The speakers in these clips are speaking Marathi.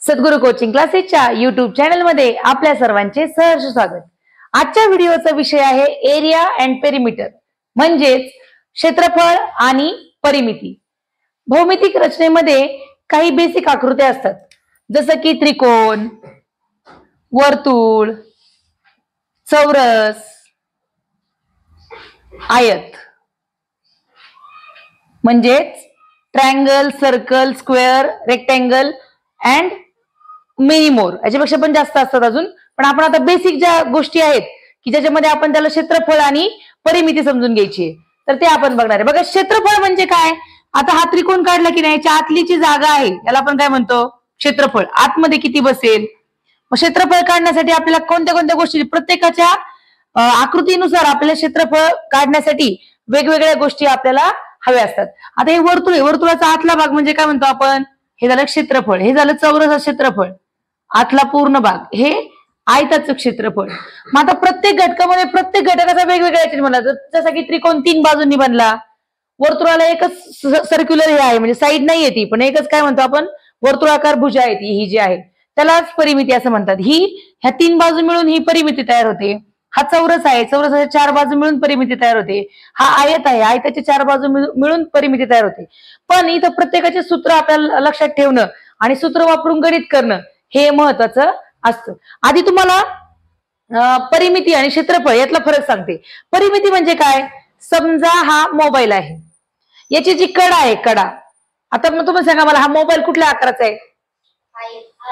सद्गुरू कोचिंग क्लासेसच्या युट्यूब चॅनल मध्ये आपल्या सर्वांचे सहर्ष स्वागत। आजच्या व्हिडिओचा विषय आहे एरिया अँड पेरिमीटर, म्हणजेच क्षेत्रफळ आणि परिमिती। भौमितिक रचनेमध्ये काही बेसिक आकृत्या असतात, जसं की त्रिकोण, वर्तुळ, चौरस, आयत, म्हणजेच triangle, circle, square, rectangle and many more. याच्यापेक्षा पण जास्त असतात अजून, पण आपण आता बेसिक ज्या गोष्टी आहेत की ज्याच्यामध्ये आपण त्याला क्षेत्रफळ आणि परिमिती समजून घ्यायची आहे, तर ते आपण बघणार आहे। बघा, क्षेत्रफळ म्हणजे काय? आता हा त्रिकोण काढला की नाही, याच्या आतली जी जागा आहे त्याला आपण काय म्हणतो? क्षेत्रफळ। आतमध्ये किती बसेल? मग क्षेत्रफळ काढण्यासाठी आपल्याला कोणत्या कोणत्या गोष्टी, प्रत्येकाच्या आकृतीनुसार आपल्याला क्षेत्रफळ काढण्यासाठी वेगवेगळ्या गोष्टी आपल्याला हव्या असतात। आता हे वर्तुळ आहे, वर्तुळाचा आतला भाग म्हणजे काय म्हणतो आपण? हे झालं क्षेत्रफळ, हे झालं चौरस क्षेत्रफळ। आतला पूर्ण भाग हे आयताचं क्षेत्रफळ। मग आता प्रत्येक घटकामध्ये प्रत्येक घटकाचा वेगवेगळ्या याच्याने बनला, जसं की त्रिकोण 3 बाजूंनी बनला, वर्तुळाला एकच सर्क्युलर हे आहे, म्हणजे साईड नाहीये ती, पण एकच काय म्हणतो आपण? वर्तुळाकार भुजा आहे ती, ही जी आहे त्यालाच परिमिती असं म्हणतात। ह्या 3 बाजू मिळून ही परिमिती तयार होते। हा चौरस आहे, चौरसाच्या 4 बाजू मिळून परिमिती तयार होते। हा आयत आहे, आयताच्या 4 बाजू मिळून परिमिती तयार होते। पण इथं प्रत्येकाचे सूत्र आपल्याला लक्षात ठेवणं आणि सूत्र वापरून गणित करणं हे महत्वाचं असतं। आधी तुम्हाला परिमिती आणि क्षेत्रफळ यातला फरक सांगते। परिमिती म्हणजे काय? समजा हा मोबाईल आहे, याची जी कडा आहे, कडा, आता मग तुम्ही सांगा मला, हा मोबाईल कुठल्या आकाराचा आहे?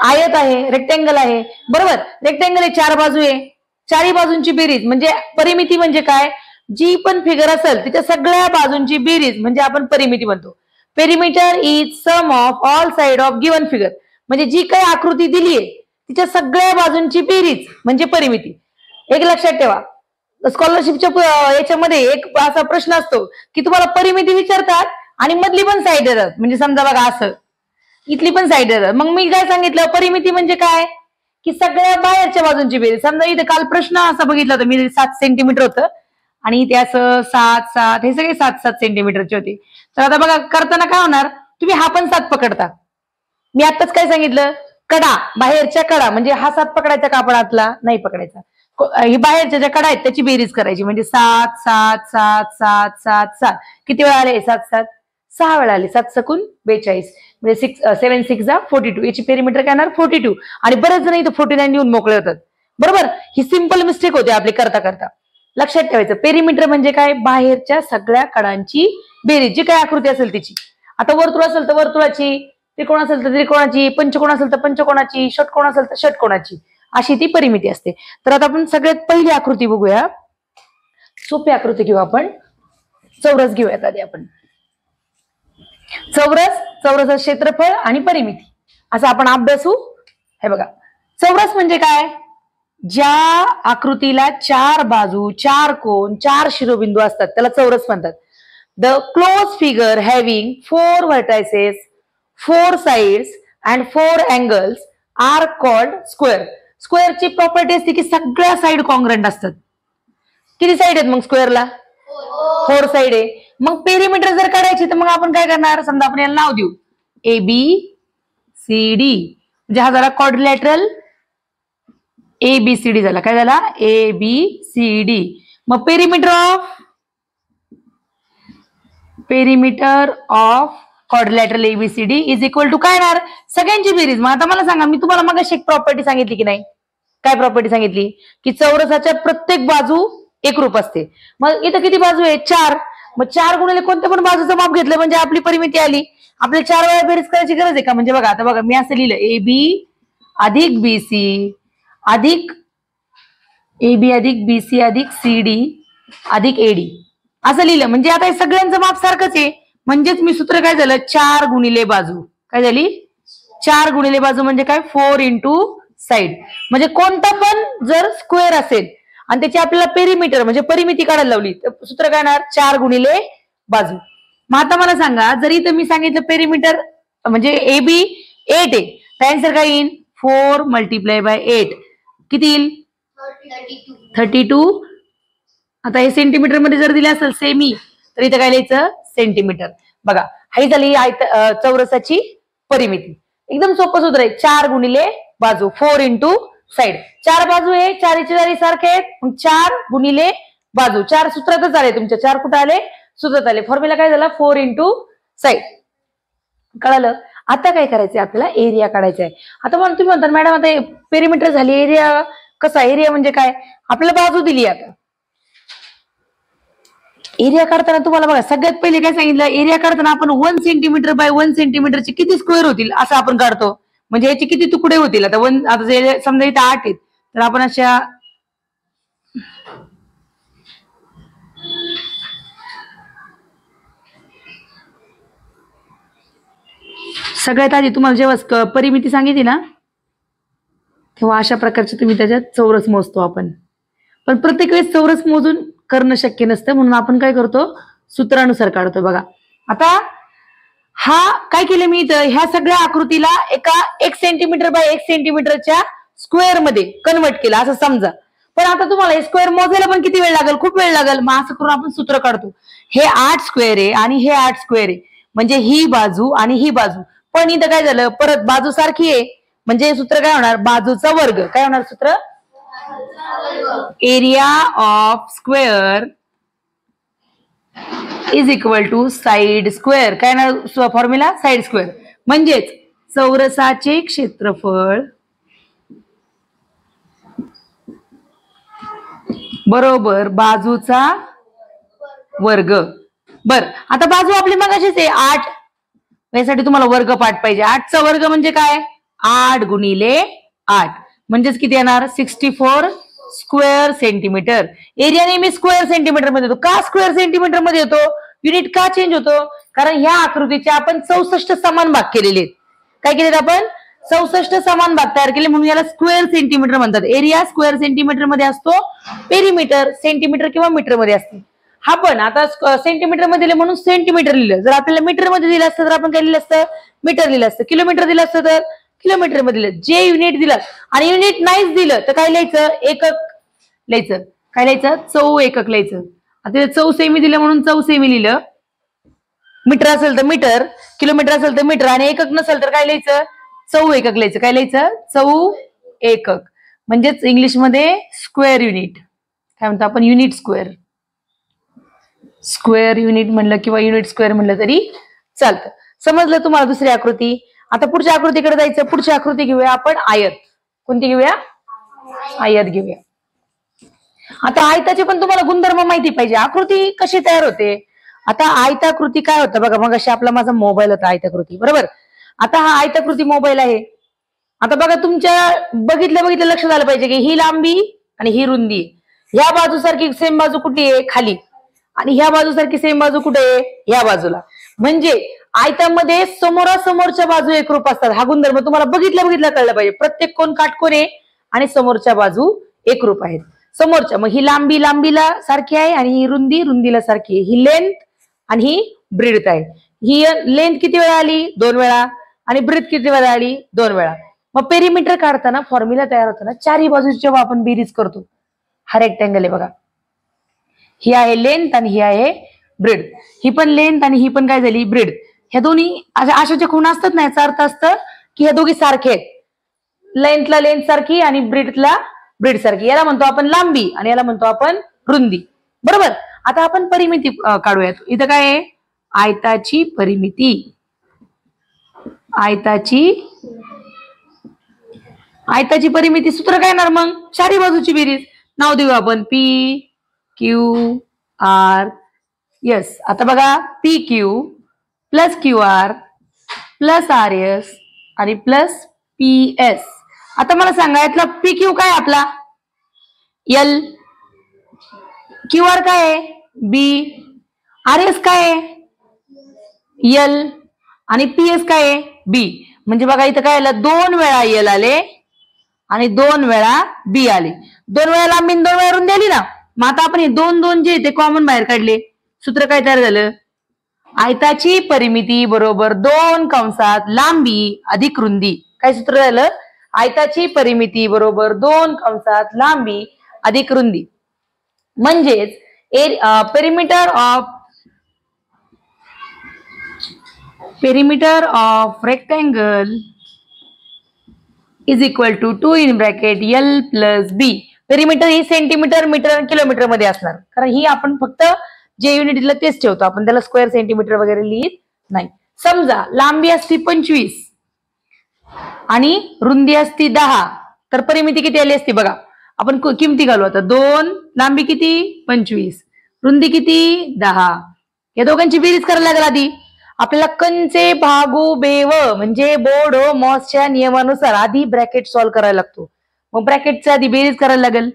आयत आहे, रेक्टँगल आहे, बरोबर? रेक्टँगल आहे, 4 बाजू आहे, चारही बाजूंची बेरीज म्हणजे परिमिती। म्हणजे काय? जी पण फिगर असेल तिच्या सगळ्या बाजूंची बेरीज म्हणजे आपण परिमिती म्हणतो। Perimeter is sum of all side of given figure, म्हणजे जी काही आकृती दिली आहे तिच्या सगळ्या बाजूंची बेरीज म्हणजे परिमिती। एक लक्षात ठेवा, स्कॉलरशिपच्या याच्यामध्ये एक असा प्रश्न असतो की तुम्हाला परिमिती विचारतात आणि मधली पण साईड देतात, म्हणजे समजा बघा असं इथली पण साईड देतात। मग मी काय सांगितलं? परिमिती म्हणजे काय? की सगळ्या बाहेरच्या बाजूंची बेरीज। समजा इथे काल प्रश्न असा बघितला होता मी, 7 सेंटीमीटर होतं आणि इथे असं 7 हे सगळे 7 सेंटीमीटरचे होते। तर आता बघा करताना काय होणार? तुम्ही हा पण 7 पकडता। मी आताच काय सांगितलं? कडा, बाहेरच्या कडा, म्हणजे हा 7 पकडायचा का आपण? आतला नाही पकडायचा। ही बाहेरच्या ज्या कडा आहेत त्याची बेरीज करायची, म्हणजे 7 7 7 7 7 7 किती वेळा आले? 7 7 6 वेळा आले, 7 सकून 42, म्हणजे 7 6 जा 42। याची पेरिमीटर काय येणार? 42। आणि बरेच जण इथं 49 येऊन मोकळे होतात, बरोबर? ही सिंपल मिस्टेक होते आपली करता करता। लक्षात ठेवायचं, पेरिमीटर म्हणजे काय? बाहेरच्या सगळ्या कडांची बेरीज, जी काय आकृती असेल तिची। आता वर्तुळ असेल तर वर्तुळाची, त्रिकोण असेल तर त्रिकोणाची, पंचकोण असेल तर पंचकोणाची, षटकोण असेल तर षटकोणाची, अशी ती परिमिती असते। तर आता आपण सगळ्यात पहिली आकृती बघूया, सोपी आकृती घेऊ आपण, चौरस घेऊयात आधी आपण। चौरस क्षेत्रफळ आणि परिमिती असं आपण अभ्यासू। हे बघा, चौरस म्हणजे काय? ज्या आकृतीला 4 बाजू, 4 कोण, 4 शिरोबिंदू असतात त्याला चौरस म्हणतात। The close figure having 4 vertices, 4 sides and 4 angles are called square. स्क्वेअरची प्रॉपर्टी असते की सगळ्या साइड कॉन्ग्रंट असतात। किती साइड आहेत मग स्क्वेअरला? 4 साइड आहे। मग पेरिमीटर जर काढायची तर मग आपण काय करणार? समजा आपण याला नाव देऊ ABCD, म्हणजे हा झाला क्वाड्रिलॅटरल ABCD झाला। काय झाला? ABCD। मग perimeter of quadrilateral ABCD is equal to काय येणार? सगळ्यांची बेरीज। मग आता मला सांगा, मी तुम्हाला मगाशी एक प्रॉपर्टी सांगितली की नाही? काय प्रॉपर्टी सांगितली? की चौरसाच्या प्रत्येक बाजू एकरूप असते। मग इथं किती बाजू आहे? 4। मग 4 गुणिले कोणत्या पण बाजूचं माप घेतलं म्हणजे आपली परिमिती आली। आपल्याला 4 वेळा बेरीज करायची गरज आहे का? म्हणजे बघा, आता बघा मी असं लिहिलं, AB अधिक BC अधिक AB अधिक BC अधिक CD अधिक AD असं लिहिलं, म्हणजे आता हे सगळ्यांचं माप सारखंच आहे। म्हणजेच मी सूत्र काय झालं? 4 गुणिले बाजू, काय झाली? 4 गुणिले बाजू म्हणजे काय? 4 इंटू साइड। म्हणजे कोणता पण जर स्क्वेअर असेल आणि त्याची आपल्याला पेरिमीटर म्हणजे परिमिती काढायला लावली तर सूत्र काय येणार? 4 गुणिले बाजू। मग आता मला सांगा, जरी इथं मी सांगितलं पेरिमीटर म्हणजे AB 8 आहे, तर आन्सर काय येईल? 4 मल्टिप्लाय बाय 8 किती येईल? 32। आता हे सेंटीमीटर मध्ये जर दिले असेल सेमी, तर इथं काय लिहायचं? सेंटीमीटर। बघा, ही झाली चौरसाची परिमिती। एकदम सोपं सूत्र आहे, 4 गुणिले बाजू, 4 इंटू साइड. 4 बाजू आहे, 4 4 सारखे आहेत, मग 4 गुणिले बाजू. 4 सूत्रातच आले तुमच्या, 4 कुठे आले? सूत्रात आले. फॉर्म्युला काय झाला? 4 इंटू साइड. कळालं? आता काय करायचंय आपल्याला? एरिया काढायचा आहे. आता म्हणून तुम्ही म्हणता मॅडम आता पेरिमीटर झाली, एरिया कसा? एरिया म्हणजे काय? आपल्याला बाजू दिली. आता एरिया काढताना तुम्हाला बघा सगळ्यात पहिले काय सांगितलं? एरिया काढताना आपण 1 सेंटीमीटर बाय 1 सेंटीमीटरचे किती स्क्वेअर होतील असं आपण काढतो. म्हणजे याचे किती तुकडे होतील? आता समजा इथे 8 आहेत, तर आपण अशा सगळ्यात आधी तुम्हाला जेव्हा परिमिती सांगितली ना, तेव्हा अशा प्रकारचे तुम्ही त्याच्यात चौरस मोजतो आपण. पण प्रत्येक वेळेस चौरस मोजून करणं शक्य नसतं, म्हणून आपण काय करतो? सूत्रानुसार काढतो. बघा आता हा काय केलं मी इथं? ह्या सगळ्या आकृतीला एका 1 सेंटीमीटर बाय 1 सेंटीमीटरच्या स्क्वेअर मध्ये कन्वर्ट केलं असं समजा. पण आता तुम्हाला हे स्क्वेअर मोजायला पण किती वेळ लागेल? खूप वेळ लागेल. मग असं करून आपण सूत्र काढतो. हे 8 स्क्वेअर आहे आणि हे 8 स्क्वेअर आहे, म्हणजे ही बाजू आणि ही बाजू. पण इथं काय झालं? परत बाजू सारखी आहे, म्हणजे सूत्र काय होणार? बाजूचा वर्ग. काय होणार सूत्र? Area of square is equal to side square. काय ना फॉर्म्युला? Side square. म्हणजेच चौरसाचे क्षेत्रफळ बरोबर बाजूचा वर्ग. बर, आता बाजू आपली मगाशीच आहे 8, यासाठी तुम्हाला वर्ग पाठ पाहिजे. 8चा वर्ग म्हणजे काय? 8 गुणिले 8 म्हणजेच किती येणार? 64 स्क्वेअर सेंटीमीटर. एरिया नेहमी स्क्वेअर सेंटीमीटर मध्ये येतो. का स्क्वेअर सेंटीमीटर मध्ये येतो? युनिट का चेंज होतो? कारण ह्या आकृतीचे आपण 64 समान भाग केलेले आहेत. काय केलेत आपण? 64 समान भाग तयार केले, म्हणून याला स्क्वेअर सेंटीमीटर म्हणतात. एरिया स्क्वेअर सेंटीमीटर मध्ये असतो, पेरिमीटर सेंटीमीटर किंवा मीटर मध्ये असते. हा पण आता सेंटीमीटर मध्ये दिले म्हणून सेंटीमीटर लिहिलं. जर आपल्याला मीटर मध्ये दिलं असतं तर आपण काय लिहिलं असतं? मीटर लिहिलं असतं. किलोमीटर दिलं असतं तर किलोमीटर मध्ये लिहिलं. जे युनिट दिलं आणि युनिट नाहीच दिलं तर काय लिहायचं? एकक लिहायचं. काय लिहायचं? चौ एकक लिहायचं. आता चौ सेमी दिलं म्हणून चौ सेमी लिहिलं. मीटर असेल तर मीटर, किलोमीटर असेल तर मीटर, आणि एकक नसेल तर काय लिहायचं? चौ एकक लिहायचं. काय लिहायचं? चौ एकक. म्हणजेच इंग्लिशमध्ये स्क्वेअर युनिट. काय म्हणतो आपण? Unit square. स्क्वेअर युनिट म्हणलं किंवा युनिट स्क्वेअर म्हणलं तरी चालतं. समजलं तुम्हाला? दुसरी आकृती. आता पुढच्या आकृतीकडे जायचं. पुढची आकृती घेऊया आपण आयत. कोणती घेऊया? आयत घेऊया. आता आयताचे पण तुम्हाला गुणधर्म माहिती पाहिजे. आकृती कशी तयार होते? आता आयताकृती काय होतं बघा. मग अशी आपला माझा मोबाईल होता आयताकृती, बरोबर. आता हा आयताकृती मोबाईल आहे. आता बघा तुमच्या बघितल्या लक्षात आलं पाहिजे की ही लांबी आणि ही रुंदी. ह्या बाजू सारखी सेम बाजू कुठे आहे? खाली. आणि ह्या बाजू सारखी सेम बाजू कुठे आहे? ह्या बाजूला. म्हणजे आयतामध्ये समोरासमोरच्या बाजू एकरूप असतात. हा गुणधर्म तुम्हाला बघितल्या कळलं पाहिजे. प्रत्येक कोण काटकोन आहे आणि समोरच्या बाजू एकरूप आहेत. समोरच्या मग ही लांबी लांबीला सारखी आहे आणि ही रुंदी रुंदीला सारखी आहे. ही लेंथ आणि ही ब्रीथ आहे. ही लेंथ किती वेळा आली? 2 वेळा. आणि ब्रीथ किती वेळा आली? 2 वेळा. मग पेरिमीटर काढताना फॉर्म्युला तयार होताना चारही बाजूची जेव्हा आपण बेरीज करतो, हा रेक्टँगल आहे बघा. ही आहे लेंथ आणि ही आहे ब्रीथ. ही पण लेंथ आणि ही पण काय झाली? ब्रीथ. ह्या दोन्ही अशाच्या खुणा असतात ना, याचा अर्थ असतं की ह्या दोघी सारखे आहेत. लेंथला लेंथ सारखी आणि ब्रीथला ब्रीथ सारखी. याला म्हणतो आपण लांबी आणि याला म्हणतो आपण रुंदी, बरोबर. आता आपण परिमिती काढूयात. इथं काय आहे? आयताची परिमिती. आयताची परिमिती सूत्र काय येणार? मग चारी बाजूची बेरीज. नाव देऊ आपण पी क्यू आर एस. आता बघा P Q plus Q R plus R S आणि प्लस पी एस. आता मला सांगा यातला पी क्यू काय आपला? एल. क्यू आर काय आहे? बी. आर एस काय आहे? एल. आणि पी एस काय आहे? बी. म्हणजे बघा इथं काय आलं? 2 वेळा एल आले आणि 2 वेळा बी आले. 2 वेळा लांबी 2 वेळा रुंदी आली ना. मग आता आपण हे 2 जे ते कॉमन बाहेर काढले. सूत्र काय तयार झालं? आयताची परिमिती बरोबर 2 कंसात लांबी अधिक रुंदी. काय सूत्र झालं? आयताची परिमिती बरोबर 2 कंसात लांबी अधिक रुंदी. म्हणजेच perimeter of rectangle is equal to 2 in bracket L plus B. Perimeter ही सेंटीमीटर, मीटर आणि किलोमीटर मध्ये असणार, कारण ही आपण फक्त जे युनिट दिलं तेच ठेवतो, आपण त्याला स्क्वेअर, सेंटीमीटर वगैरे लिहित नाही. समजा लांबी असती 25 आणि रुंदी असती 10, तर परिमिती किती आली असती बघा. आपण किमती घालू आता. 2, लांबी किती 25, रुंदी किती 10. या दोघांची बेरीज करायला लागेल आधी. आपल्याला कंचे भागू बेव म्हणजे बोर्ड हो मॉसच्या नियमानुसार आधी ब्रॅकेट सॉल्व्ह करायला लागतो. मग ब्रॅकेटच्या आधी बेरीज करायला लागेल.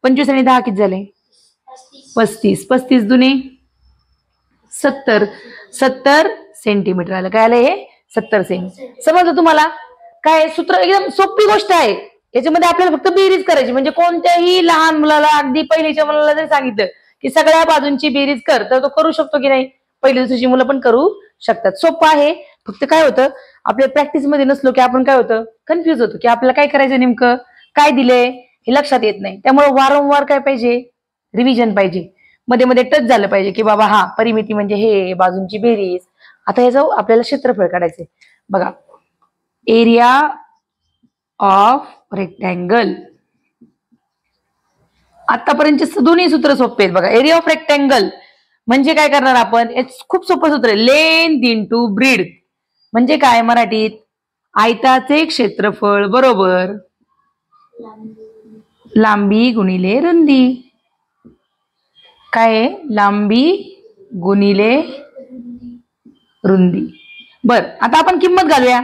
25 आणि 10 किती झाले 35. 35 दुने 70. 70 सेंटीमीटर आलं. काय आलं हे 70 सेंट. समजलं तुम्हाला? काय सूत्र एकदम सोपी गोष्ट आहे. याच्यामध्ये आपल्याला फक्त बेरीज करायची. म्हणजे कोणत्याही लहान मुलाला, अगदी पहिलीच्या मुलाला जरी सांगितलं की सगळ्या बाजूंची बेरीज कर, तर तो करू शकतो की नाही? पहिली दुसरीची मुलं पण करू शकतात. सोपं आहे. फक्त काय होतं, आपल्या प्रॅक्टिस मध्ये नसलो की आपण काय होतं, कन्फ्युज होतो की आपल्याला काय करायचं, नेमकं काय दिलंय हे लक्षात येत नाही. त्यामुळे वारंवार काय पाहिजे, रिव्हिजन पाहिजे. मध्ये मध्ये टच झालं पाहिजे की बाबा हा परिमिती म्हणजे हे, बाजूंची बेरीज. आता याचं आपल्याला क्षेत्रफळ काढायचंय. बघा, एरिया ऑफ रेक्टँगल. आतापर्यंत दोन्ही सूत्र सोपे आहेत बघा. एरिया ऑफ रेक्टँगल म्हणजे काय करणार आपण, खूप सोपं सूत्र आहे. लेंथ इंटू ब्रीड म्हणजे काय मराठीत, आयताचे क्षेत्रफळ बरोबर लांबी गुणिले रुंदी. काय आहे, लांबी गुणिले रुंदी. बर, आता आपण किंमत घालूया.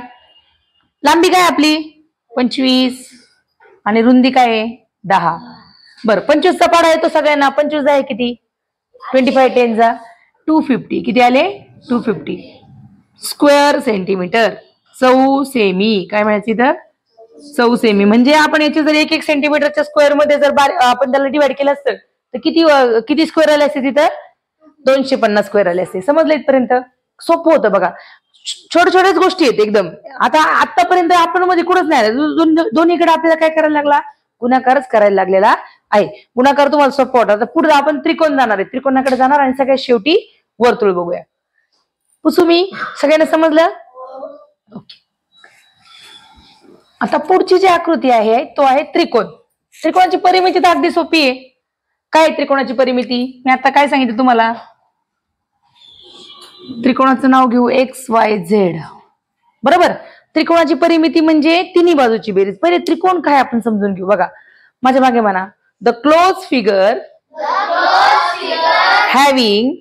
लांबी काय आपली 25 आणि रुंदी काय आहे 10. बर, 25चा पाडा येतो सगळ्यांना. 25 आहे किती 25 10 जा 250. किती आले 250 स्क्वेअर सेंटीमीटर. 100 सेमी. काय म्हणायचं इथं 100 सेमी. म्हणजे आपण याचे जर 1 सेंटीमीटरच्या स्क्वेअर मध्ये जर आपण त्याला डिवाइड केलं असतं तर किती स्क्वेअर आले असते तिथं 250 स्क्वेअर आले असते. समजलं इथपर्यंत? सोपं होतं बघा. छोट्याच गोष्टी आहेत एकदम. आतापर्यंत आपण मध्ये कुठंच नाही आलं. दोन्हीकडे आपल्याला काय करायला लागला, गुणाकारच करायला लागलेला आहे. गुणाकार तुम्हाला सोपं होता. तर पुढे आपण त्रिकोण जाणार आहे, त्रिकोणाकडे जाणार आणि सगळ्यात शेवटी वर्तुळ बघूया. पुसू मी, सगळ्यांना समजलं? ओके. आता पुढची जी आकृती आहे तो आहे त्रिकोण. त्रिकोणाची परिमिती तर अगदी सोपी आहे. काय त्रिकोणाची परिमिती, मी आता काय सांगितलं तुम्हाला, त्रिकोणाचं नाव घेऊ XYZ. बरोबर. त्रिकोणाची परिमिती म्हणजे तिन्ही बाजूची बेरीज. पहिले त्रिकोण काय आपण समजून घेऊ. बघा माझ्या मागे म्हणा, the close figure having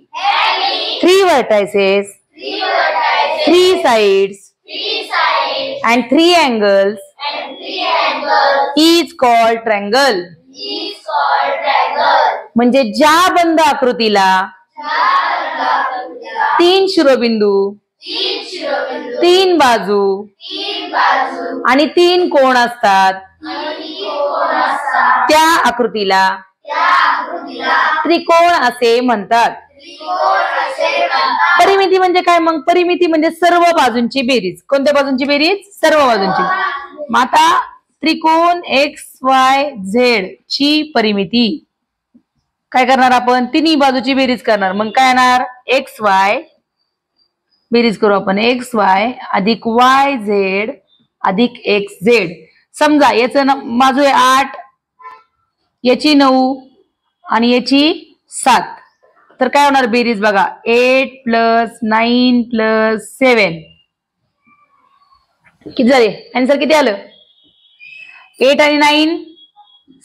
3 vertices, 3 sides and 3 angles is called triangle. म्हणजे ज्या बंद आकृतीला 3 शिरोबिंदू, 3 बाजू आणि 3 कोण असतात त्या आकृतीला त्रिकोण असे म्हणतात. परिमिती म्हणजे काय मग, परिमिती म्हणजे सर्व बाजूंची बेरीज. कोणत्या बाजूंची बेरीज, सर्व बाजूंची. मग आता त्रिकोण XYZ ची परिमिती काय करणार आपण, तिन्ही बाजूची बेरीज करणार. मग काय येणार XY, बेरीज करू आपण XY अधिक YZ अधिक XZ. समजा याचं बाजू आहे 8, याची 9 आणि याची 7. तर काय होणार बेरीज बघा, 8 + 9 + 7 किती झाले, आन्सर किती आलं 8 आणि 9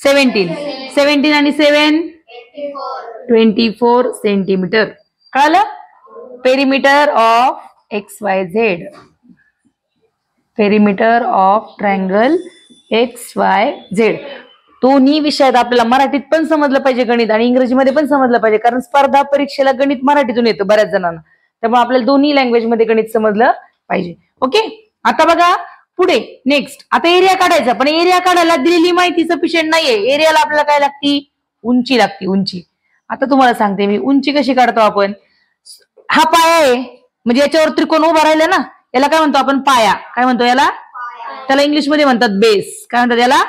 17. 17 आणि 7 24 सेंटीमीटर. कळालं? Perimeter of XYZ, perimeter of triangle XYZ. दोन्ही विषयात आपल्याला मराठीत पण समजलं पाहिजे गणित आणि इंग्रजीमध्ये पण समजलं पाहिजे, कारण स्पर्धा परीक्षेला गणित मराठीतून येतं बऱ्याच जणांना. त्यामुळे आपल्याला दोन्ही लँग्वेज मध्ये गणित समजलं पाहिजे. ओके. आता बघा पुढे नेक्स्ट. आता एरिया काढायचा, पण एरिया काढायला दिलेली माहिती सफिशियंट नाहीये. एरियाला आपल्याला काय लागती, उंची लागते. उंची आता तुम्हाला सांगते मी उंची कशी काढतो आपण. हा पाया आहे, म्हणजे याच्यावर त्रिकोण उभा राहिला ना, याला काय म्हणतो आपण, पाया. काय म्हणतो याला, त्याला इंग्लिश मध्ये म्हणतात बेस. काय म्हणतात याला,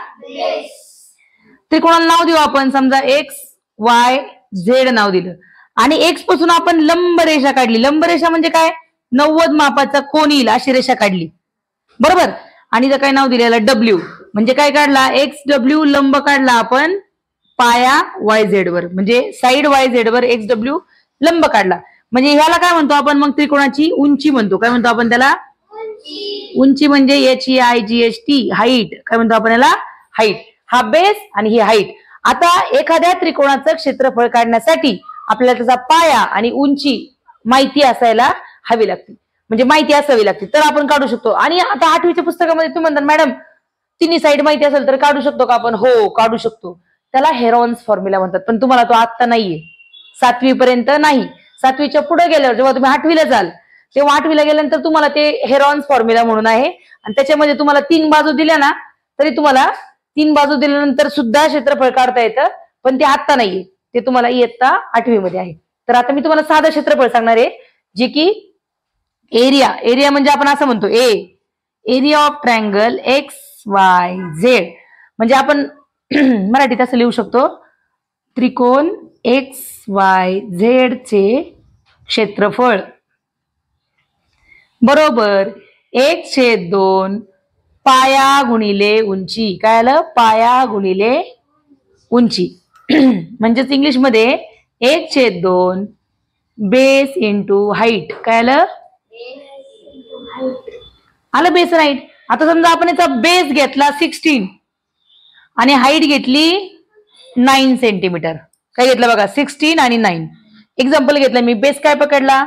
त्रिकोणाला नाव देऊ आपण, समजा XYZ नाव दिलं आणि X पासून आपण लंब रेषा काढली. लंब रेषा म्हणजे काय, 90 मापाचा कोन येईल अशी रेषा काढली. बरोबर. आणि इथं काय नाव दिलेलं डब्ल्यू, म्हणजे काय काढला एक्स डब्ल्यू लंब काढला आपण पाया वाय झेड वर, म्हणजे साईड वाय झेड वर एक्स डब्ल्यू लंब काढला. म्हणजे ह्याला काय म्हणतो आपण मग त्रिकोणाची उंची म्हणतो. काय म्हणतो आपण त्याला? उंची म्हणजे HEIGHT हाईट. काय म्हणतो आपण याला? हाईट. हा बेस आणि ही हाईट. आता एखाद्या त्रिकोणाचं क्षेत्रफळ काढण्यासाठी आपल्याला त्याचा पाया आणि उंची माहिती असायला हवी लागते, म्हणजे माहिती असावी लागते, तर आपण काढू शकतो. आणि आता 8वीच्या पुस्तकामध्ये तुम्ही म्हणता मॅडम तिन्ही साईड माहिती असेल तर काढू शकतो का आपण? हो काढू शकतो. त्याला हेरॉन्स फॉर्म्युला म्हणतात, पण तुम्हाला तो आता नाहीये, 7वी पर्यंत नाही. 7वीच्या पुढे गेल्यावर जेव्हा तुम्ही 8वीला जाल तेव्हा 8वीला गेल्यानंतर तुम्हाला ते हेरॉन्स फॉर्म्युला म्हणून आहे, आणि त्याच्यामध्ये तुम्हाला 3 बाजू दिल्या ना तरी तुम्हाला 3 बाजू दिल्यानंतर सुद्धा क्षेत्रफळ काढता येतं, पण ते आता नाहीये, ते तुम्हाला इयत्ता 8वी मध्ये आहे. तर आता मी तुम्हाला साधं क्षेत्रफळ सांगणार आहे, जे की एरिया म्हणजे आपण असं म्हणतो एरिया ऑफ ट्रायंगल XYZ, म्हणजे आपण मराठीत असं लिहू शकतो त्रिकोण XYZ चे क्षेत्रफळ बरोबर 1/2 पाया गुणिले उंची. काय आलं? पाया गुणिले उंची. म्हणजेच इंग्लिश मध्ये 1/2 बेस इंटू हाईट. काय आलं? आलं बेस हाईट. आता समजा आपण याचा बेस घेतला 16 आणि हाईट घेतली 9 सेंटीमीटर. काय घेतलं बघा? 16 आणि 9. एक्झाम्पल घेतलं मी. बेस काय पकडला?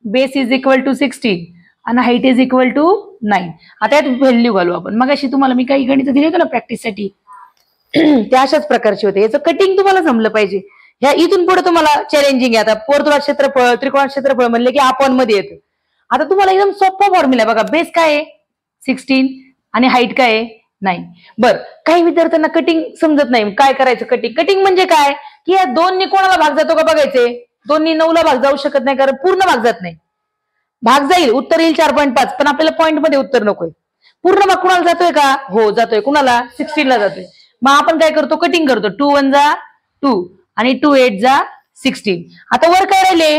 बेस इज इक्वल टू 16 आणि हाईट इज इक्वल टू 9. आता यात व्हॅल्यू घालू आपण. मग अशी तुम्हाला मी काही गणित दिले होते ना प्रॅक्टिससाठी, त्या अशाच प्रकारचे होते. याचं कटिंग तुम्हाला जमलं पाहिजे. ह्या इथून पुढे तुम्हाला चॅलेंजिंग आहे. आता वर्तुळात क्षेत्रफळ, त्रिकोणात क्षेत्रफळ म्हणले की आपण मध्ये येतं. आता तुम्हाला एकदम सोपा फॉर्म्युला बघा. बेस काय आहे? 16 आणि हाईट काय आहे? 9. बर, काही विद्यार्थ्यांना कटिंग समजत नाही. काय करायचं कटिंग? कटिंग म्हणजे काय की या 2नी कोणाला भाग जातो का बघायचे. 2नी 9ला भाग जाऊ शकत नाही, कारण पूर्ण भाग जात नाही. भाग जाईल, उत्तर येईल 4.5, पण आपल्याला पॉईंट मध्ये उत्तर नकोय. पूर्ण भाग कुणाला जातोय का? हो जातोय. कुणाला? 16 ला जातोय. मग आपण काय करतो? कटिंग करतो. 2 1 जा 2 आणि 2 8 जा 16. आता वर काय राहिले?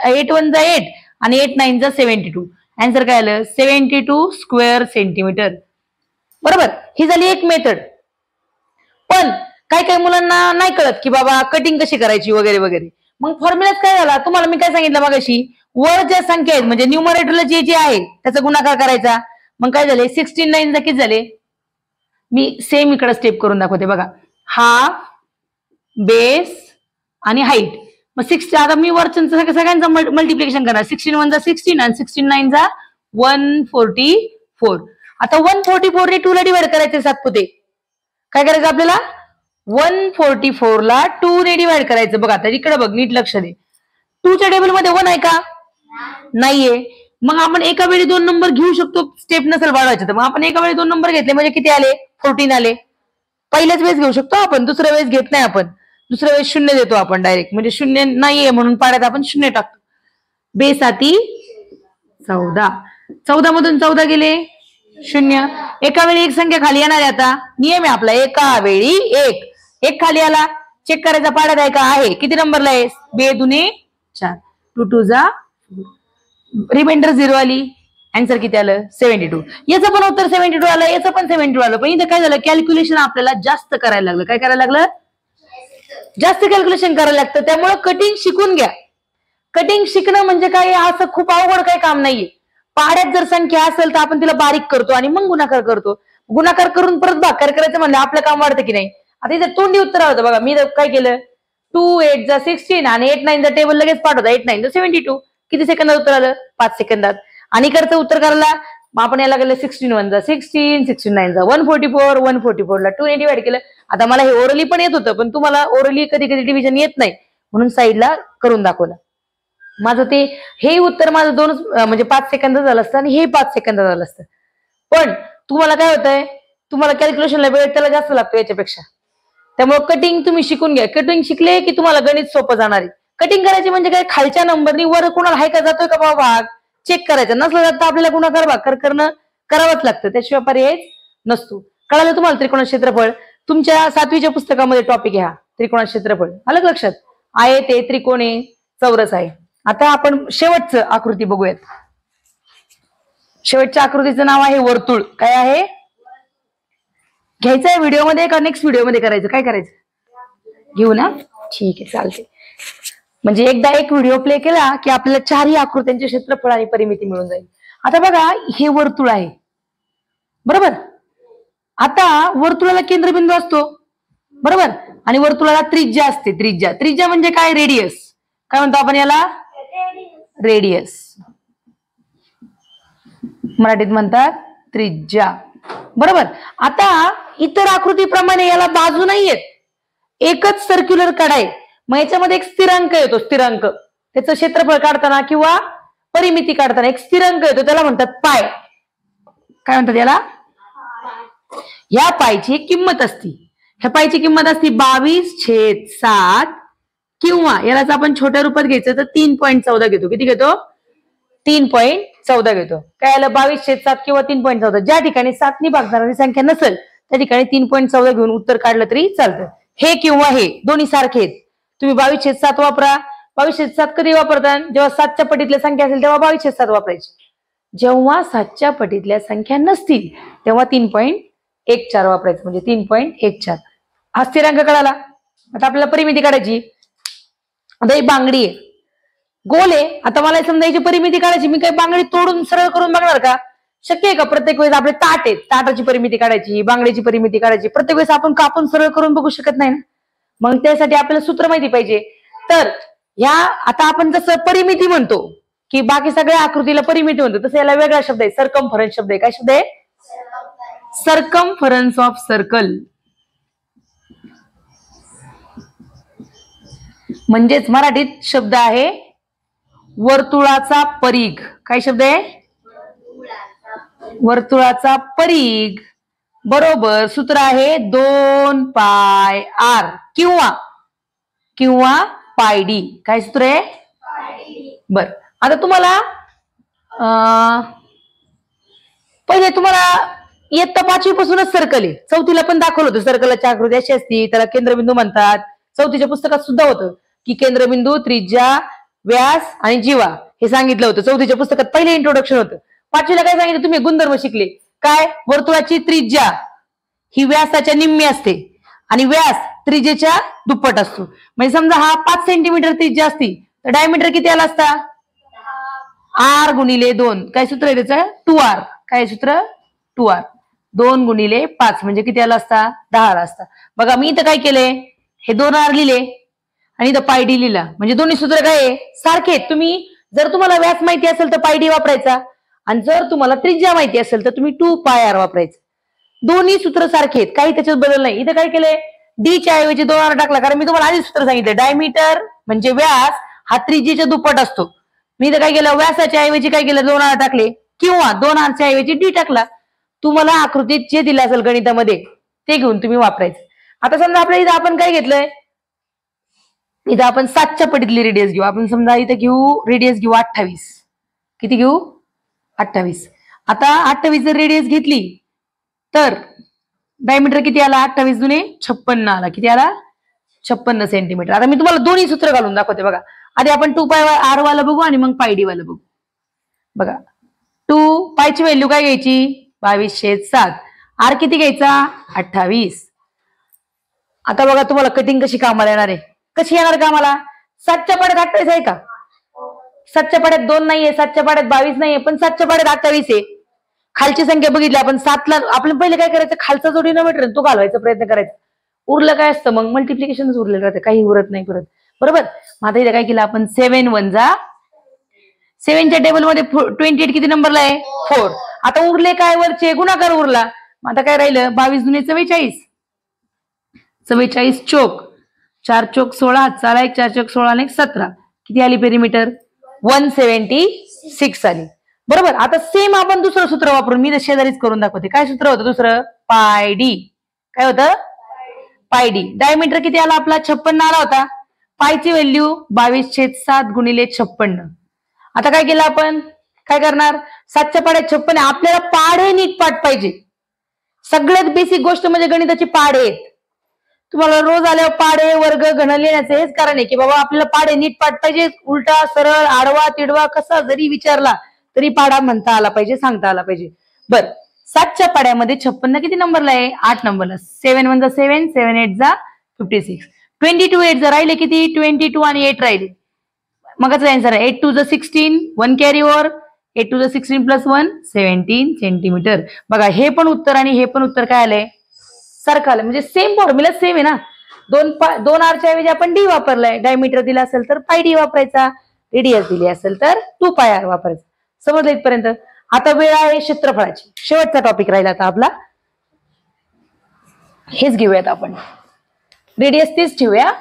8 1 जा 8 आणि 8 9 जा 72. आन्सर काय आलं? 72 स्क्वेअर सेंटीमीटर. बरोबर. ही झाली एक मेथड. पण काही मुलांना नाही कळत की बाबा कटिंग कशी करायची वगैरे वगैरे. मग फॉर्म्युलाच काय झाला? तुम्हाला मी काय सांगितलं मगाशी, वर ज्या संख्या आहेत म्हणजे न्यूमरेटरला जे आहे त्याचा गुणाकार करायचा. मग काय झाले? 16 9 जा किती झाले? मी सेम इकडे स्टेप करून दाखवते बघा. हाफ, बेस आणि हाईट. मग 6 आता मी वरचं सगळ्यांचं मल्टिप्लिकेशन करणार. 16 1 जा 16 आणि 16 9 जा 144. आता 144 ने 2 ला डिवाइड करायचे सातपुते. काय करायचं आपल्याला? 144 ला 2 ने डिवाइड करायचं. बघा आता इकडे बघ, नीट लक्ष दे. 2 च्या टेबल मध्ये 1 आहे का? नाहीये. मग आपण एका वेळी 2 नंबर घेऊ शकतो, स्टेप नसेल वाढवायचं तर. मग आपण एका वेळी 2 नंबर घेतले म्हणजे किती आले? 14 आले. पहिल्याच वेळेस घेऊ शकतो आपण, दुसऱ्या वेळेस घेत नाही आपण. दुसऱ्या वेळेस 0 देतो आपण डायरेक्ट, म्हणजे 0 नाहीये म्हणून पाड्यात आपण 0 टाकतो. बेस आती 14. 14 मधून 14 गेले 0. एका वेळी एक संख्या खाली येणार आहे. आता नियम आहे आपला, एका वेळी एक खाली आला. चेक करायचा पाड्यात आहे का? आहे. किती नंबरला आहे? 2 दुने 4. 2 2 जा, रिमाइंडर 0 आली. आन्सर किती आलं? 72. याचं पण उत्तर 72 आलं, याचं पण 72 आलं. पण इथं काय झालं? कॅल्क्युलेशन आपल्याला जास्त करायला लागलं. काय करायला लागलं? जास्त कॅल्क्युलेशन करायला लागतं. त्यामुळे कटिंग शिकून घ्या. कटिंग शिकणं म्हणजे काय असं खूप अवघड काही काम नाहीये. पाड्यात जर संख्या असेल तर आपण तिला बारीक करतो आणि मग गुणाकार करतो. गुणाकार करून परत भागाकार करायचं म्हणलं आपलं काम वाढतं की नाही. आता इथं तोंडी उत्तर होतं बघा. मी काय केलं? 2 8 जा 16 आणि 8 9 जा टेबल लगेच पाठवता. 8 9 जा 72. किती सेकंदात उत्तर आलं? 5 सेकंदात. आणि इकडचं उत्तर करायला मग आपण याला गेलं 16 1 जा 16, 16 9 जा 144. 144 ला 2 ने डिवाइड केलं. आता मला हे ओरली पण येत होतं, पण तुम्हाला ओरली कधी कधी डिव्हिजन येत नाही म्हणून साईडला करून दाखवलं. माझं ते हे उत्तर माझं 2 म्हणजे 5 सेकंद झालं असतं आणि हे 5 सेकंद झालं असतं. पण तुम्हाला काय होतंय? तुम्हाला कॅल्क्युलेशनला वेळ त्याला जास्त लागतो याच्यापेक्षा. त्यामुळे कटिंग तुम्ही शिकून घ्या. कटिंग शिकले की तुम्हाला गणित सोपं जाणार आहे. कटिंग करायची म्हणजे काय? खालच्या नंबरनी वर कोणाला हाय का जातोय का भाग चेक करायचा. नसलं जात आपल्याला गुणाकार भागाकार करणं करावंच लागतं. त्याशिवाय पर्याय नसतो. कळालं तुम्हाला? त्रिकोणाचे क्षेत्रफळ तुमच्या 7वीच्या पुस्तकामध्ये टॉपिक घ्या. त्रिकोणाचे क्षेत्रफळ आलं लक्षात? आहे ते त्रिकोण आहे, चौरस आहे. आता आपण शेवटचं आकृती बघूयात. शेवटच्या आकृतीचं नाव आहे वर्तुळ. काय आहे? घ्यायचंय व्हिडिओमध्ये का नेक्स्ट व्हिडिओमध्ये करायचं? काय करायचं? घेऊ ना? ठीक आहे, चालते. म्हणजे एकदा एक व्हिडिओ प्ले केला की आपल्याला चारही आकृत्यांचे क्षेत्रफळ आणि परिमिती मिळून जाईल. आता बघा, हे वर्तुळ आहे, बरोबर. आता वर्तुळाला केंद्रबिंदू असतो, बरोबर, आणि वर्तुळाला त्रिज्या असते. त्रिज्या म्हणजे काय? रेडियस. काय म्हणतो आपण याला? रेडियस. मराठीत म्हणतात त्रिज्या, बरोबर. आता इतर आकृतीप्रमाणे याला बाजू नाहीयेत, एकच सर्क्युलर कड आहे. मग याच्यामध्ये एक स्थिरांक येतो. स्थिरांक त्याचं क्षेत्रफळ काढताना किंवा परिमिती काढताना एक स्थिरांक येतो, त्याला म्हणतात पाय. काय म्हणतात याला? ह्या पायची किंमत असती. ह्या पायची किंमत असती 22/7 किंवा यालाच आपण छोट्या रूपात घ्यायचं तर 3.14 घेतो. किती घेतो? 3.14 घेतो. काय आलं? 22/7 किंवा 3.14. ज्या ठिकाणी 7 नी भागणारी संख्या नसेल त्या ठिकाणी 3.14 घेऊन उत्तर काढलं तरी चालतं. हे किंवा हे दोन्ही सारखे आहेत. तुम्ही 22/7 वापरा. 22/7 कधी वापरतात? जेव्हा 7च्या पटीतल्या संख्या असेल तेव्हा 22/7 वापरायची. जेव्हा 7च्या पटीतल्या संख्या नसतील तेव्हा 3.14 वापरायचं, म्हणजे 3.14. हा स्थिरांक कळाला. आता आपल्याला परिमिती काढायची. आता ही बांगडी आहे, गोल आहे. आता मला समजा याची परिमिती काढायची. मी काही बांगडी तोडून सरळ करून बघणार का? शक्य आहे का? प्रत्येक वेळेस आपले ताट आहेत, ताटाची परिमिती काढायची, बांगडीची परिमिती काढायची. प्रत्येक वेळेस आपण कापून सरळ करून बघू शकत नाही ना. मग त्यासाठी आपल्याला सूत्र माहिती पाहिजे. तर ह्या आता आपण जसं परिमिती म्हणतो की बाकी सगळ्या आकृतीला परिमिती म्हणतो, तसं याला वेगळा शब्द आहे, सर्कमफरन्स शब्द आहे. काय शब्द आहे? Circumference of circle. म्हणजेच मराठीत शब्द आहे वर्तुळाचा परीघ. काय शब्द आहे? वर्तुळाचा परीघ. बरोबर. सूत्र आहे 2πr किंवा πd. काय सूत्र आहे? बर. आता तुम्हाला पहिले तुम्हाला इयत्ता 5वी पासूनच सर्कल आहे. 4थीला पण दाखवलं होतं सर्कलची आकृती अशी असती, त्याला केंद्रबिंदू म्हणतात. 4थीच्या पुस्तकात सुद्धा होतं की केंद्रबिंदू, त्रिज्या, व्यास आणि जीवा हे सांगितलं होतं. 4थीच्या पुस्तकात पहिले इंट्रोडक्शन होतं. 5वीला काय सांगितलं? तुम्ही गुणधर्म शिकले. काय? वर्तुळाची त्रिज्या ही व्यासाच्या निम्मी असते आणि व्यास त्रिज्येच्या दुप्पट असतो. म्हणजे समजा हा 5 सेंटीमीटर त्रिज्या असती तर डायमीटर किती आला असता? r गुणिले 2. काय सूत्र आहे त्याचं? 2r. काय सूत्र? 2r. 2 गुणिले 5 म्हणजे किती आला असता? 10 आला असता. बघा मी इथं काय केलंय? हे 2r लिहिले आणि इथं πd लिहिला. म्हणजे दोन्ही सूत्र काय आहे? सारखे. तुम्ही जर तुम्हाला व्यास माहिती असेल तर πd वापरायचा आणि जर तुम्हाला त्रिज्या माहिती असेल तर तुम्ही 2πr वापरायचं. दोन्ही सूत्र सारखे आहेत, काही त्याच्यात बदल नाही. इथं काय केलंय? d च्या ऐवजी 2r टाकला, कारण मी तुम्हाला आधी सूत्र सांगितलं डायमीटर म्हणजे व्यास हा त्रिज्येच्या दुप्पट असतो. मी इथं काय केलं? व्यासाच्या ऐवजी काय केलं? 2r टाकले किंवा 2r च्या ऐवजी d टाकला. तुम्हाला आकृतीत जे दिलं असेल गणितामध्ये ते घेऊन तुम्ही वापरायचं. आता समजा आपल्या इथं आपण काय घेतलंय? इथं आपण 7च्या पटीतली रेडियस घेऊ. आपण समजा इथं घेऊ रेडियस घेऊ 28. किती घेऊ? 28. आता 28 जर रेडियस घेतली तर डायमीटर किती आला? 28 दुने 56 आला. किती आला? 56 सेंटीमीटर. आता मी तुम्हाला दोन्ही सूत्र घालून दाखवते. बघा, आधी आपण 2πr वाला बघू आणि मग πd वाला बघू. बघा, 2π ची व्हॅल्यू काय घ्यायची? 22/7. r किती घ्यायचा? 28. आता बघा तुम्हाला कटिंग कशी कामाला येणार आहे. कशी येणार कामाला? 7च्या पाड्यात 28 आहे का? 7च्या पाड्यात 2 नाहीये, 7च्या पाड्यात 22 नाहीये, पण 7च्या पाड्यात 28 आहे. खालची संख्या बघितली आपण 7ला. आपण पहिले काय करायचं? खालचा जो डिनोमिनेटर तो घालवायचा प्रयत्न करायचा. उरलं काय असतं? मग मल्टिप्लिकेशनच उरलेलं राहतं, काही उरत नाही परत. बरोबर. मग आता इथे काय केलं आपण? 7 1 जा 7च्या टेबलमध्ये 28 किती नंबरला आहे? 4. आता उरले काय? वरचे गुणाकार उरला. मग आता काय राहिलं? 22 दुने 44. 44 चोक 4 चोक 16. 4 1 4 चोक 16 1 17. किती आली पेरिमीटर? 176 आली. बरोबर. आता सेम आपण दुसरं सूत्र वापरून मी शेजारीच करून दाखवते. काय सूत्र होतं दुसरं? πd. काय होतं? πd. डायमीटर किती आला आपला? 56 आला होता. पायची व्हॅल्यू 22/7 गुणिले 56. आता काय केलं आपण? काय करणार? 7च्या पाड्यात 56. आपल्याला पाढे नीट पाठ पाहिजे. सगळ्यात बेसिक गोष्ट म्हणजे गणिताची पाढे आहेत. तुम्हाला रोज आल्यावर पाढे वर्ग घन लिहिण्याचं हेच कारण आहे की बाबा आपल्याला पाढे नीट पाठ पाहिजे. उलटा सरळ आडवा तिडवा कसा जरी विचारला तरी पाडा म्हणता आला पाहिजे, सांगता आला पाहिजे. बर, 7च्या पाड्यामध्ये 56 किती नंबरला आहे? 8 नंबरला. 7 1 7, 7 8 56. 22 8 राहिले किती? 22 आणि 8 राहिले. मगच आन्सर आहे 8 2 16, 1 कॅरी ओव्हर. 8 2 16 plus 1 17 centimetre. बघा हे पण उत्तर आणि हे पण उत्तर काय आलंय? सारखं आलं. म्हणजे सेम फॉर्म्युला सेम आहे ना. दोन आरच्या ऐवजी आपण डी वापरलाय. डायमीटर दिला असेल तर पाय डी वापरायचा, रेडियस दिली असेल तर 2 पाय आर वापरायचा. समजलं इथपर्यंत? आता वेळ आहे क्षेत्रफळाची. शेवटचा टॉपिक राहिला आता आपला, हेच घेऊयात आपण. रेडियस तेच ठेवूया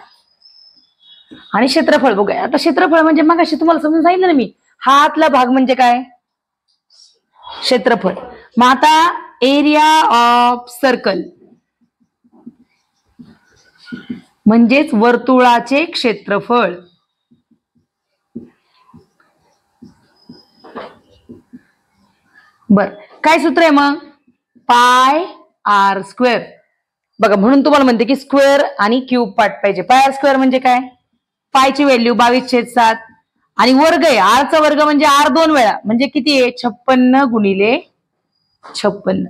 आणि क्षेत्रफळ बघूया. आता क्षेत्रफळ म्हणजे मग अशी तुम्हाला समजून सांगितलं ना मी, हा आतला भाग म्हणजे काय? क्षेत्रफळ. मग आता एरिया ऑफ सर्कल म्हणजेच वर्तुळाचे क्षेत्रफळ. बर, काय सूत्र आहे मग? पाय आर स्क्वेअर. बघा म्हणून तुम्हाला म्हणते की स्क्वेअर आणि क्यूब पार्ट पाहिजे. पाय आर स्क्वेअर म्हणजे काय? पायची व्हॅल्यू 22/7 आणि वर्ग आहे. आरचा वर्ग म्हणजे आर 2 वेळा, म्हणजे किती आहे? 56 गुणिले 56.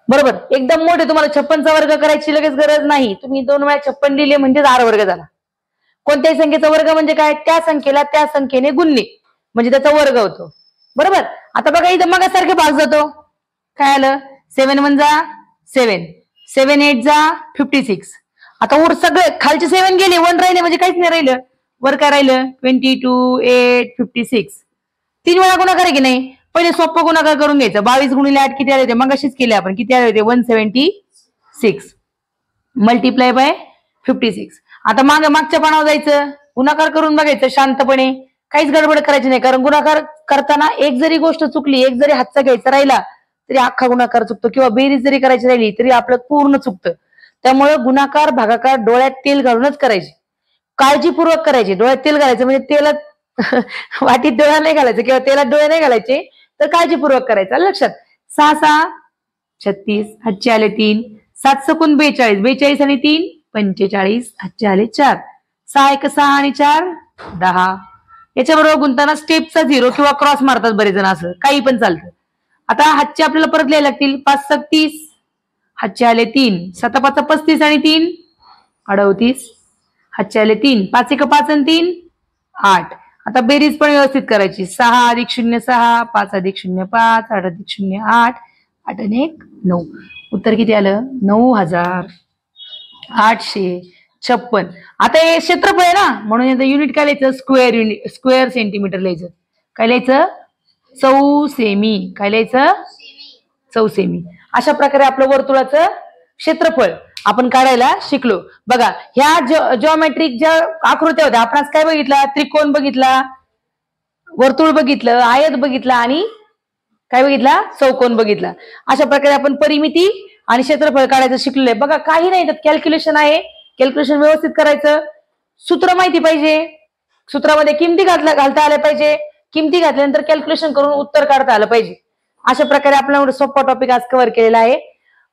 बरोबर. एकदम मोठे, तुम्हाला 56चा वर्ग करायची लगेच गरज नाही. तुम्ही 2 वेळा 56 लिहिले म्हणजे आर वर्ग झाला. कोणत्याही संख्येचा वर्ग म्हणजे काय? त्या संख्येला त्या संख्येने गुणणे म्हणजे त्याचा वर्ग होतो. बरोबर. आता बघा इथं मगासारखे भाग जातो. काय आलं? 7 1 7, 7 8 56. आता सगळे खालचे 7 गेले, 1 राहिले म्हणजे काहीच नाही राहिलं. वर काय राहिलं? 22 8 56. 3 वेळा गुणाकार आहे की नाही? पहिले सोपं गुणाकार करून घ्यायचं. 22 गुणिले 8 किती आले होते? मग अशीच केले आपण. किती आले होते? 176 मल्टिप्लाय बाय 56. आता मागच्या पानावर जायचं, गुणाकार करून बघायचं शांतपणे. काहीच गडबड करायची नाही, कारण गुणाकार करताना एक जरी गोष्ट चुकली, एक जरी हातचा घ्यायचा राहिला तरी अख्खा गुणाकार चुकतो, किंवा बेरीज जरी करायची राहिली तरी आपलं पूर्ण चुकतं. त्यामुळे गुणाकार भागाकार डोळ्यात तेल घालूनच करायची, काळजीपूर्वक करायची. डोळ्यात तेल घालायचं म्हणजे तेलात वाटीत डोळा नाही घालायचं किंवा तेलात डोळे नाही घालायचे, तर काळजीपूर्वक करायचं. लक्षात. 6 6 36, हातचे आले 3. 7 सकून 42, 42 आणि 3 45, हातचे आले 4. 6 1 6 आणि 4 10. याच्याबरोबर गुंताना स्टेपचा 0 किंवा क्रॉस मारतात बरेच जण, असं काही पण चालतं. आता हातचे आपल्याला परत लिहायला लागतील. 5 7 30, हातचे आले 3. 7 5 35 आणि 3 38, हातचे आले 3. 5 1 5 आणि 3 8. आता बेरीज पण व्यवस्थित करायची. 6 अधिक 0 6, 5 अधिक 0 5, 8 अधिक 0 8, 8 आणि 1 9. उत्तर किती आलं? 9856. आता हे क्षेत्रफळ आहे ना, म्हणून याचं युनिट काय लिहायचं? स्क्वेअर सेंटीमीटर लिहायचं. काय लिहायचं? चौसेमी. काय लिहायचं? चौसेमी. अशा प्रकारे आपलं वर्तुळाचं क्षेत्रफळ आपण काढायला शिकलो. बघा ह्या जॉमेट्रिक ज्या आकृत्या होत्या, आपण आज काय बघितला? त्रिकोण बघितला, वर्तुळ बघितलं, आयत बघितला आणि काय बघितला? चौकोन बघितला. अशा प्रकारे आपण परिमिती आणि क्षेत्रफळ काढायचं शिकलेलं आहे. बघा काही नाही, त्यात कॅल्क्युलेशन आहे. कॅल्क्युलेशन व्यवस्थित करायचं. सूत्र माहिती पाहिजे, सूत्रामध्ये किमती घालता आल्या पाहिजे. किमती घातल्यानंतर कॅल्क्युलेशन करून उत्तर काढता आलं पाहिजे. अशा प्रकारे आपला सोपा टॉपिक आज कव्हर केलेला आहे.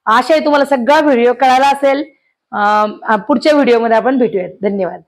आशा आहे तुम्हाला सगळा व्हिडिओ कळाला असेल. पुढच्या व्हिडिओमध्ये आपण भेटूयात. धन्यवाद.